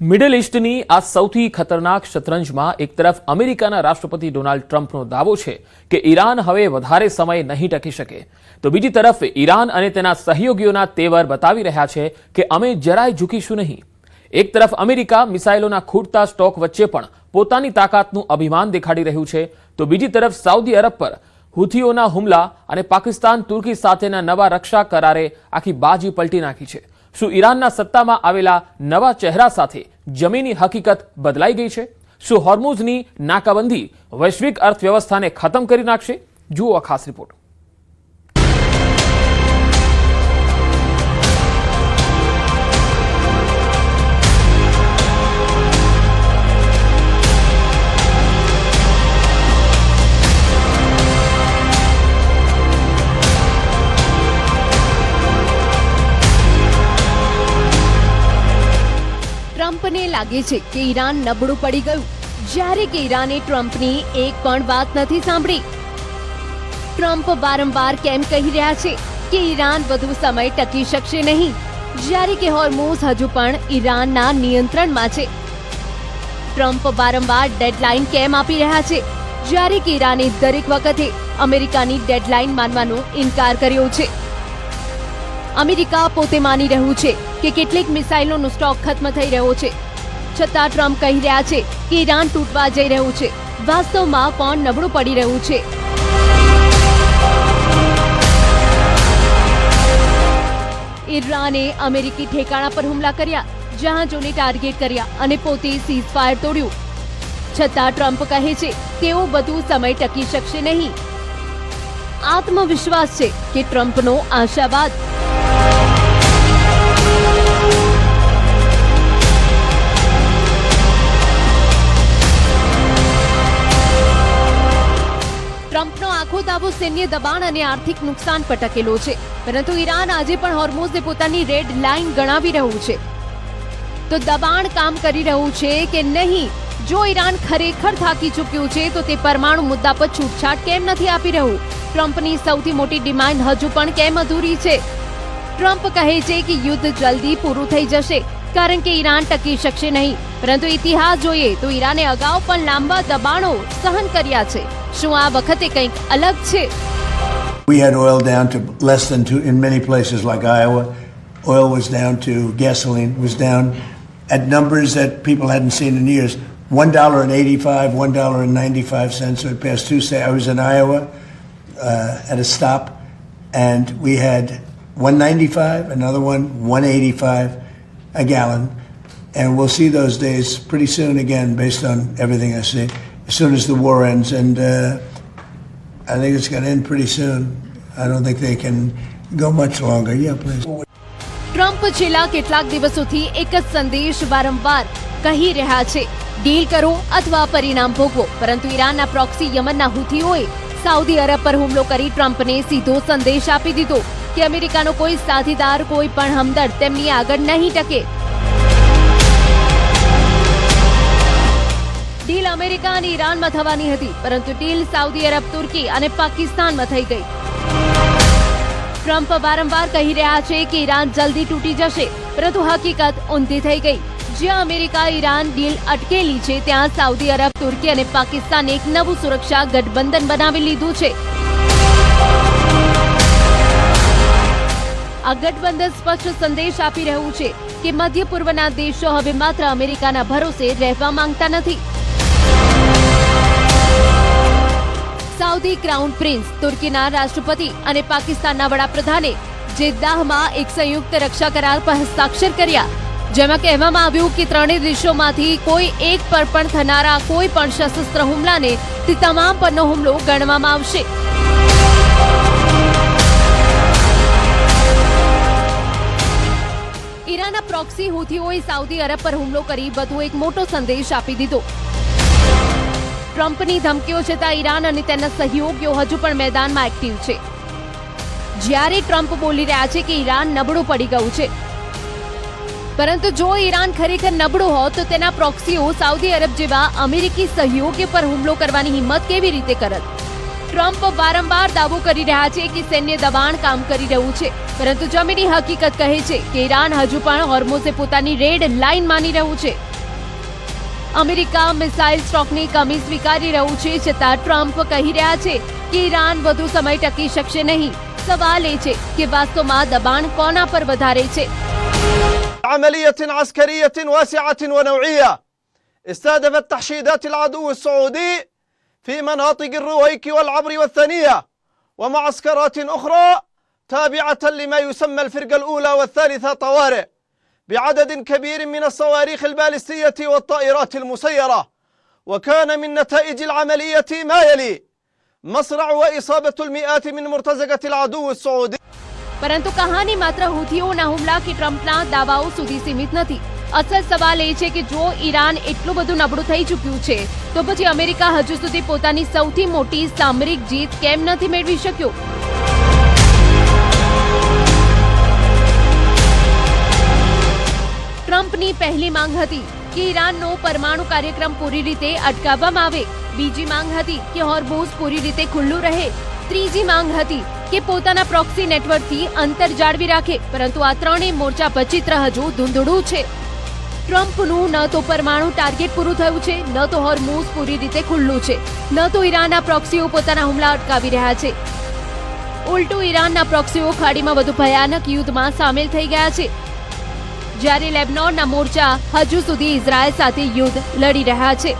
Middle ઈસ્ટની આ સૌથી ખતરનાક શતરંજમાં એક તરફ અમેરિકાના રાષ્ટ્રપતિ ડોનાલ્ડ ટ્રમ્પનો દાવો છે કે ઈરાન હવે વધારે સમય નહીં ટકી શકે, તો બીજી તરફ ઈરાન અને તેના સહયોગીઓના તેવર બતાવી રહ્યા છે કે અમે જરાય ઝૂકીશું નહીં. એક તરફ અમેરિકા મિસાઇલોના ખૂટતા સ્ટોક વચ્ચે પણ પોતાની તાકાતનું અભિમાન દેખાડી રહ્યું છે, તો બીજી તરફ સાઉદી અરબ પર હુથીઓના હુમલા અને પાકિસ્તાન તુર્કી સાથેના નવા રક્ષા કરારે આખી બાજી પલટી નાખી છે. શું ઈરાનના સત્તામાં આવેલા નવા ચહેરા સાથે જમીની હકીકત બદલાઈ ગઈ છે? શું હોર્મુઝની નાકાબંધી વૈશ્વિક અર્થવ્યવસ્થાને ખતમ કરી નાખશે? જુઓ આ ખાસ રિપોર્ટ. ટ્રમ્પને લાગે છે કે ઈરાન નબળું પડી ગયું, જ્યારે કે ઈરાને ટ્રમ્પની એક પણ વાત નથી સાંભળી. ટ્રમ્પ વારંવાર કેમ કહી રહ્યા છે કે ઈરાન વધુ સમય ટકી શકશે નહીં, જ્યારે કે હોર્મુઝ હજુ પણ ઈરાનના નિયંત્રણમાં છે. ટ્રમ્પ વારંવાર ડેડલાઇન કેમ આપી રહ્યા છે, જ્યારે કે ઈરાને દરેક વખતે અમેરિકાની ડેડલાઇન માનવાનો ઇનકાર કર્યો છે. અમેરિકા પોતે માની રહ્યું છે કે કેટલીક મિસાઇલોનો સ્ટોક ખત્મ થઈ રહ્યો છે, છતાં ટ્રમ્પ કહી રહ્યા છે કે ઈરાન તૂટવા જઈ રહ્યું છે. વાસ્તવમાં કોણ નબળું પડી રહ્યું છે? ઈરાને અમેરિકી ઠેકાણા પર હુમલા કર્યા, જહાજોને ટાર્ગેટ કર્યા અને પોતે સીઝફાયર તોડ્યું. છતાં ટ્રમ્પ કહે છે તેઓ વધુ સમય ટકી શકશે નહીં. આત્મવિશ્વાસ છે કે ટ્રમ્પનો આશાવાદ? ટ્રમ્પનો આખો દાવો સૈન્ય દબાણ અને આર્થિક નુકસાન પર ટકેલો છે, પરંતુ ઈરાન આજે પણ હોર્મુઝને પોતાની રેડ લાઇન ગણાવી રહ્યું છે. તો દબાણ કામ કરી રહ્યું છે કે નહીં? જો ઈરાન ખરેખર થાકી ચૂક્યું છે તો તે પરમાણુ મુદ્દા પર છૂટછાટ કેમ નથી આપી રહ્યું? ટ્રમ્પની સૌથી મોટી ડિમાન્ડ હજુ પણ કેમ અધૂરી છે? ટ્રમ્પ કહે છે કે યુદ્ધ જલ્દી પૂરું થઈ જશે કારણ કે ઈરાન ટકી શકશે નહીં, પરંતુ ઇતિહાસ જોઈએ તો ઈરાને અગાઉ પણ લાંબા દબાણો સહન કર્યા છે. શું આ વખતે કંઈક અલગ છે? We had oil down to less than two in many places like Iowa. Oil was down to gasoline was down at numbers that people hadn't seen in years. $1.85, $1.95. So it passed Tuesday. I was in Iowa at a stop, and we had $1.95, another one $1.85 a gallon, and we'll see those days pretty soon again, based on everything I see. As soon as the war ends, and I think it's going to end pretty soon. I don't think they can go much longer. Yeah, please. Trump છેલ્લા કેટલાક દિવસોથી એક જ સંદેશ વારંવાર કહી રહ્યા છે: ડીલ કરો અથવા પરિણામ ભોગવો. પરંતુ ઈરાનના પ્રોક્સી યમનના હુથીઓએ સાઉદી અરબ પર હુમલો કરી ટ્રમ્પને સીધો સંદેશ આપી દીધો કે અમેરિકાનો કોઈ સાથીદાર, કોઈ પણ હમદર્દ તેમની આગળ નહીં ટકે. ડીલ અમેરિકા અને ઈરાનમાં થવાની હતી, પરંતુ ડીલ સાઉદી અરબ, તુર્કી અને પાકિસ્તાનમાં થઈ ગઈ. ટ્રમ્પ વારંવાર કહી રહ્યા છે કે ઈરાન જલ્દી તૂટી જશે, પરંતુ હકીકત ઊંધી થઈ ગઈ. જ્યાં અમેરિકા ઈરાન ડીલ અટકેલી છે, ત્યાં સાઉદી અરબ, તુર્કી અને પાકિસ્તાને એક નવું સુરક્ષા ગઠબંધન બનાવી લીધું છે. આ ગઠબંધન સ્પષ્ટ સંદેશ આપી રહ્યું છે કે મધ્ય પૂર્વના દેશો હવે માત્ર અમેરિકાના ભરોસે રહેવા માંગતા નથી. સાઉદી ક્રાઉન પ્રિન્સ, તુર્કીના રાષ્ટ્રપતિ અને પાકિસ્તાનના વડાપ્રધાને જેદ્દાહમાં એક સંયુક્ત રક્ષા કરાર પર હસ્તાક્ષર કર્યા, જેમાં કહેવામાં આવ્યું કે ત્રણેય દેશોમાંથી કોઈ એક પર પણ થનારા કોઈ પણ સશસ્ત્ર હુમલાને તે તમામ પરનો હુમલો ગણવામાં આવશે. ઈરાનના પ્રોક્સી હુથીઓએ સાઉદી અરબ પર હુમલો કરી વધુ એક મોટો સંદેશ આપી દીધો. ટ્રમ્પની ધમકીઓ છતાં ઈરાન અને તેના સહયોગીઓ હજુ પણ મેદાનમાં એક્ટિવ છે. જ્યારે ટ્રમ્પ બોલી રહ્યા છે કે ઈરાન નબળું પડી ગયું છે, પરંતુ જો ઈરાન ખરેખર નબળું હોત તો તેના પ્રોક્સીઓ સાઉદી અરબ જેવા અમેરિકી સહયોગી પર હુમલો કરવાની હિંમત કેવી રીતે કરત? ટ્રમ્પ વારંવાર દાવો કરી રહ્યા છે કે સૈન્ય દબાણ કામ કરી રહ્યું છે, પરંતુ જમીની હકીકત કહે છે કે ઈરાન હજુ પણ હોર્મુઝે પોતાની રેડ લાઇન માની રહ્યું છે. અમેરિકા મિસાઇલ સ્ટોકની કમી સ્વીકારી રહ્યું છે, છતાં ટ્રમ્પ કહી રહ્યા છે કે ઈરાન વધુ સમય ટકી શકશે નહીં. સવાલ એ છે કે વાસ્તવમાં દબાણ કોના પર વધારે છે? عملية عسكرية واسعة ونوعية استهدفت تحشيدات العدو السعودي في مناطق الرويك والعبر والثانية ومعسكرات أخرى تابعة لما يسمى الفرقة الأولى والثالثة طوارئ بعدد كبير من الصواريخ البالستية والطائرات المسيرة. وكان من نتائج العملية ما يلي: مصرع وإصابة المئات من مرتزقة العدو السعودي. પરંતુ કહાની માત્ર હુથીઓના હુમલા કે ટ્રમ્પના દાવાઓ સુધી સીમિત નથી. અસલ સવાલ એ છે કે જો ઈરાન એટલું બધું નબળું થઈ ચૂક્યું છે તો પછી અમેરિકા હજુ સુધી પોતાની સૌથી મોટી સામરિક જીત કેમ નથી મેળવી શક્યો? ટ્રમ્પની પહેલી માંગ હતી કે ઈરાનનો પરમાણુ કાર્યક્રમ પૂરી રીતે અટકાવવામાં આવે. બીજી માંગ હતી કે હોર્મુઝ પૂરી રીતે ખુલ્લું રહે. ત્રીજી માંગ હતી કે પોતાના પ્રોક્સી નેટવર્કથી અંતર જાળવી રાખે. પરંતુ આ ત્રણેય મોરચા પર ચિત્ર હજુ ધૂંધળું છે. ટ્રમ્પનું ન તો પરમાણુ ટાર્ગેટ પૂરું થયું છે, ન તો હોર્મુઝ પૂરી રીતે ખુલ્લું છે, ન તો ઈરાનના પ્રોક્સીઓ પોતાના હુમલા અટકાવી રહ્યા છે. ઉલટું ઈરાનના પ્રોક્સીઓ ખાડીમાં વધુ ભયાનક યુદ્ધમાં સામેલ થઈ ગયા છે, જ્યારે લેબનોનના મોરચા હજુ સુધી ઇઝરાયલ સાથે યુદ્ધ લડી રહ્યા છે.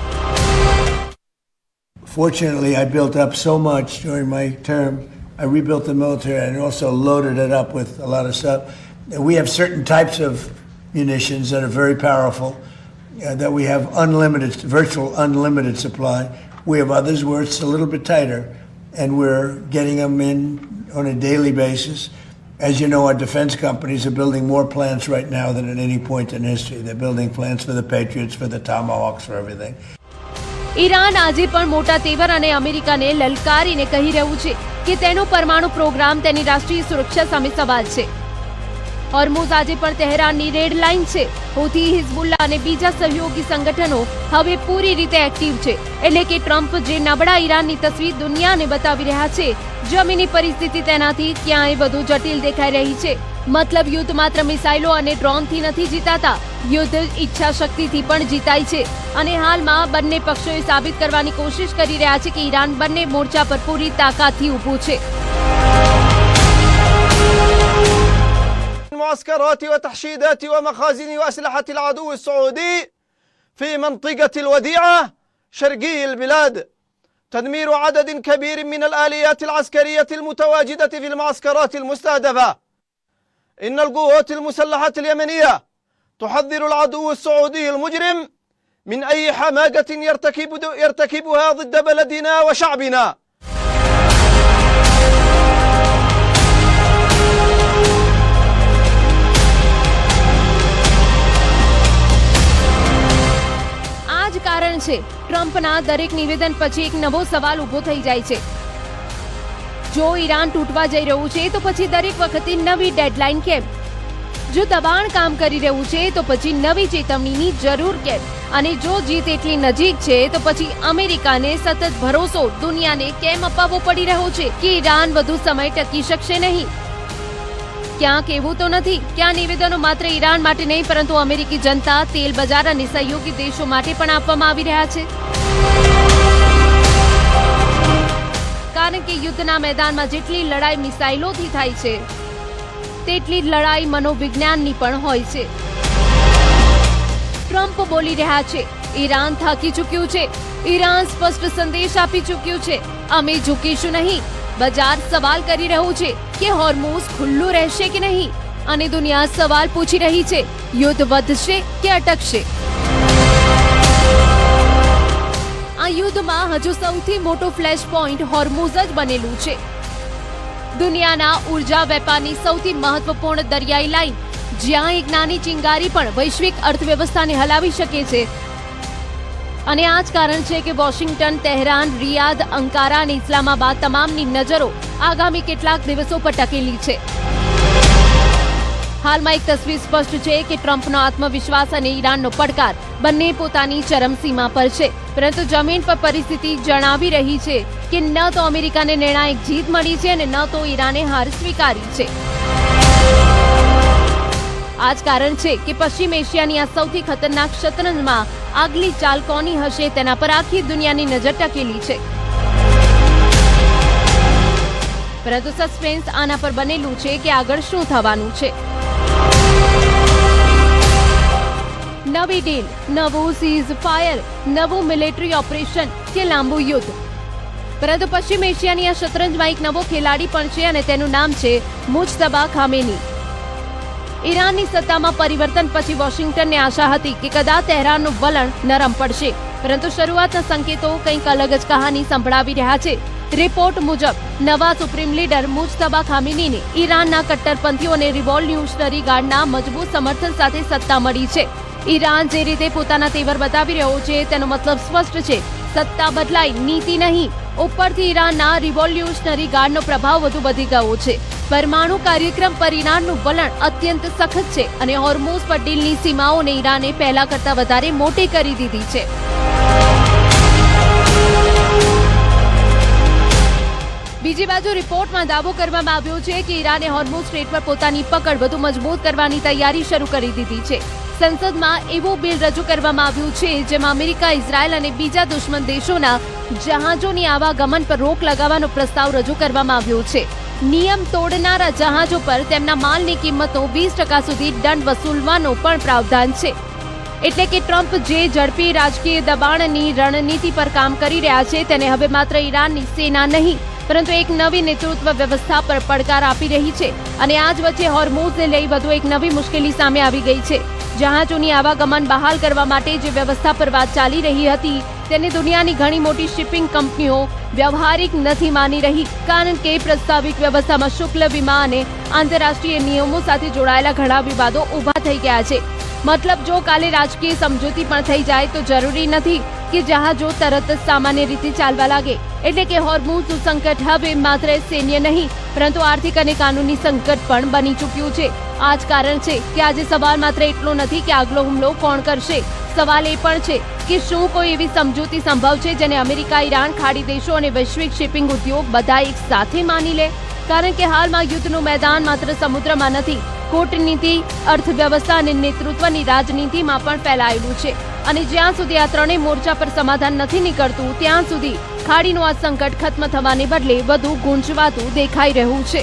Fortunately, I built up so much during my term. I rebuilt the military and also loaded it up with a lot of stuff. We have certain types of munitions that are very powerful, that we have unlimited, virtual unlimited supply. We have others where it's a little bit tighter, and we're getting them in on a daily basis. As you know, our defense companies are building more plants right now than at any point in history. They're building plants for the Patriots, for the Tomahawks, for everything. Iran આજે પણ મોટા તેવર અને અમેરિકાને લલકારીને કહી રહ્યું છે કે તેનો પરમાણુ પ્રોગ્રામ તેની રાષ્ટ્રીય સુરક્ષા સામે સવાલ છે. હોર્મુઝ આજે પણ તેહરાનની રેડ લાઇન છે. હૂથી, હિઝબુલ્લા અને બીજા સહયોગી સંગઠનો હવે પૂરી રીતે એક્ટિવ છે. એટલે કે ટ્રમ્પ જે નબળા ઈરાનની તસવીર દુનિયાને બતાવી રહ્યા છે, જમીની પરિસ્થિતિ તેનાથી ક્યાંય વધુ જટિલ દેખાઈ રહી છે. મતલબ યુદ્ધ માત્ર મિસાઇલો અને ડ્રોનથી નથી જીતાતા, યુદ્ધ ઈચ્છા શક્તિથી પણ જીતાય છે. અને હાલમાં બંને પક્ષોએ સાબિત કરવાની કોશિશ કરી રહ્યા છે કે ઈરાન બંને મોરચા પર પૂરી તાકાતથી ઊભું છે. معسكرات وتحشيدات ومخازن وأسلحة العدو السعودي في منطقة الوديعة شرقي البلاد، تدمير عدد كبير من الآليات العسكرية المتواجدة في المعسكرات المستهدفة. إن القوات المسلحة اليمنية تحذر العدو السعودي المجرم من أي حماقة يرتكبها ضد بلدنا وشعبنا. કારણ છે ટ્રમ્પના દરેક નિવેદન પછી એક નવો સવાલ ઊભો થઈ જાય છે. જો ઈરાન તૂટવા જઈ રહ્યું છે તો પછી દરેક વખતે નવી ડેડલાઇન કેમ? જો દબાણ કામ કરી રહ્યું છે તો પછી નવી ચેતવણીની જરૂર કેમ? અને જો જીત એટલી નજીક છે તો પછી અમેરિકાને સતત ભરોસો દુનિયાને કેમ અપાવવો પડી રહ્યો છે કે ઈરાન વધુ સમય ટકી શકશે નહીં? ક્યાંક એવું તો નથી કે આ નિવેદનો માત્ર ઈરાન માટે નહીં, પરંતુ અમેરિકી જનતા, તેલ બજાર અને સહયોગી દેશો માટે પણ આપવામાં આવી રહ્યા છે? કારણ કે યુદ્ધના મેદાનમાં જેટલી લડાઈ મિસાઇલોથી થાય છે, તેટલી લડાઈ મનોવિજ્ઞાનની પણ હોય છે. ટ્રમ્પ બોલી રહ્યા છે, ઈરાન થાકી ચૂક્યું છે, ઈરાન સ્પષ્ટ સંદેશ આપી ચૂક્યું છે, અમે ઝૂકીશું નહીં. બજાર સવાલ કરી રહ્યું છે કે હોર્મુઝ ખુલ્લું રહેશે કે નહીં, અને દુનિયા સવાલ પૂછી રહી છે, યુદ્ધ વધશે કે અટકશે? આ યુદ્ધમાં હજુ સૌથી મોટો ફ્લેશ પોઈન્ટ હોર્મુઝ જ બનેલું છે. દુનિયાના ઉર્જા વેપારની સૌથી મહત્વપૂર્ણ દરિયાઈ લાઇન, જ્યાં એક નાની ચિંગારી પણ વૈશ્વિક અર્થવ્યવસ્થાને હલાવી શકે છે. અને આ જ કારણ છે કે વોશિંગ્ટન, તેહરાન, રિયાદ, અંકારા અને ઇસ્લામાબાદ તમામની નજરો આગામી કેટલાક દિવસો પર ટકેલી છે. હાલમાં એક તસવીર સ્પષ્ટ છે કે ટ્રમ્પનો આત્મવિશ્વાસ અને ઈરાનનો પડકાર બંને પોતાની ચરમસીમા પર છે, પરંતુ જમીન પર પરિસ્થિતિ જણાવી રહી છે કે ન તો અમેરિકાને નિર્ણાયક જીત મળી છે અને ન તો ઈરાને હાર સ્વીકારી છે. આ જ કારણ છે કે પશ્ચિમ એશિયાની આ સૌથી ખતરનાક શતરંજમાં આગલી ચાલ કોની હશે તેના પર આખી દુનિયાની નજર ટકેલી છે. પરંતુ સસ્પેન્સ આના પર બનેલું છે કે આગળ શું થવાનું છે. નવી ડીલ, નવું સીઝ ફાયર, નવું મિલિટરી ઓપરેશન કે લાંબુ યુદ્ધ. પરંતુ પશ્ચિમ એશિયાની આ શતરંજમાં એક નવો ખેલાડી પણ છે અને તેનું નામ છે મુજતબા ખામેની. ઈરાનની સત્તામાં પરિવર્તન પછી વોશિંગ્ટનને આશા હતી કે કદાચ તહેરાનનું વલણ નરમ પડશે, પરંતુ શરૂઆતના સંકેતો કંઈક અલગ જ કહાની સંભળાવી રહ્યા છે. રિપોર્ટ મુજબ નવા સુપ્રીમ લીડર મુજતબા ખામેનીને ઈરાનના કટ્ટરપંથીઓ અને રિવોલ્યુશનરી ગાર્ડના મજબૂત સમર્થન સાથે સત્તા મળી છે. ઈરાન જે રીતે પોતાના તેવર બતાવી રહ્યો છે તેનો મતલબ સ્પષ્ટ છે, સત્તા બદલાય, નીતિ નહીં. ઉપરથી ઈરાનના રિવોલ્યુશનરી ગાર્ડનો પ્રભાવ વધુ વધી ગયો છે. પરમાણુ કાર્યક્રમ પર ઈરાનનું વલણ અત્યંત સખત છે અને હોર્મુઝ પર ડીલની સીમાઓને ઈરાને પહેલા કરતા વધારે મોટી કરી દીધી છે. બીજી બાજુ રિપોર્ટમાં દાવો કરવામાં આવ્યો છે કે ઈરાને હોર્મુઝ સ્ટ્રેટ પર પોતાની પકડ વધુ મજબૂત કરવાની તૈયારી શરૂ કરી દીધી છે. સંસદમાં એવું બિલ રજૂ કરવામાં આવ્યું છે જેમાં અમેરિકા, ઇઝરાયલ અને બીજા દુશ્મન દેશોના જહાજોની આવાગમન પર રોક લગાવવાનો પ્રસ્તાવ રજૂ કરવામાં આવ્યો છે. નિયમ તોડનારા જહાજો પર તેમના માલની કિંમતનો 20% સુધી દંડ વસૂલવાનો પણ પ્રાવધાન છે. એટલે કે ટ્રમ્પ જે ઝડપી રાજકીય દબાણની રણનીતિ પર કામ કરી રહ્યા છે તેને હવે માત્ર ઈરાનની સેના નહીં પરંતુ એક નવી નેતૃત્વ વ્યવસ્થા પર પડકાર આપી રહી છે. અને આ જ વચ્ચે હોર્મુઝને લઈ વધુ એક નવી મુશ્કેલી સામે આવી ગઈ છે. જહાજોની આવાગમન બહાલ કરવા માટે જે વ્યવસ્થા પર વાત ચાલી રહી હતી તેને દુનિયાની ઘણી મોટી શિપિંગ કંપનીઓ વ્યવહારિક નથી માની રહી, કારણ કે પ્રસ્તાવિક વ્યવસ્થામાં શુલ્ક, વીમા અને આંતરરાષ્ટ્રીય નિયમો સાથે જોડાયેલા ઘણા વિવાદો ઊભા થઈ ગયા છે. મતલબ જો કાલે રાજકીય સમજૂતી પણ થઈ જાય તો જરૂરી નથી કે જહાજો તરત જ સામાન્ય રીતે ચાલવા લાગે. એટલે કે હોર્મુઝનું સંકટ હવે માત્ર સૈન્ય નહીં પરંતુ આર્થિક અને કાનૂની સંકટ પણ બની ચૂક્યું છે. આ જ કારણ છે કે આજે સવાલ માત્ર એટલો નથી કે આગલો હુમલો કોણ કરશે, સવાલ એ પણ છે કે શું કોઈ એવી સમજૂતી સંભવ છે જેને અમેરિકા, ઈરાન, ખાડી દેશો અને વૈશ્વિક શિપિંગ ઉદ્યોગ બધા એક સાથે માની લે. કારણ કે હાલમાં યુદ્ધનું મેદાન માત્ર સમુદ્રમાં નથી, કૂટનીતિ, અર્થવ્યવસ્થા અને નેતૃત્વની રાજનીતિમાં પણ ફેલાયેલું છે. અને જ્યાં સુધી આ ત્રણેય મોરચા પર સમાધાન નથી નીકળતું ત્યાં સુધી ખાડીનું આ સંકટ ખત્મ થવાને બદલે વધુ ગૂંચવાતું દેખાઈ રહ્યું છે.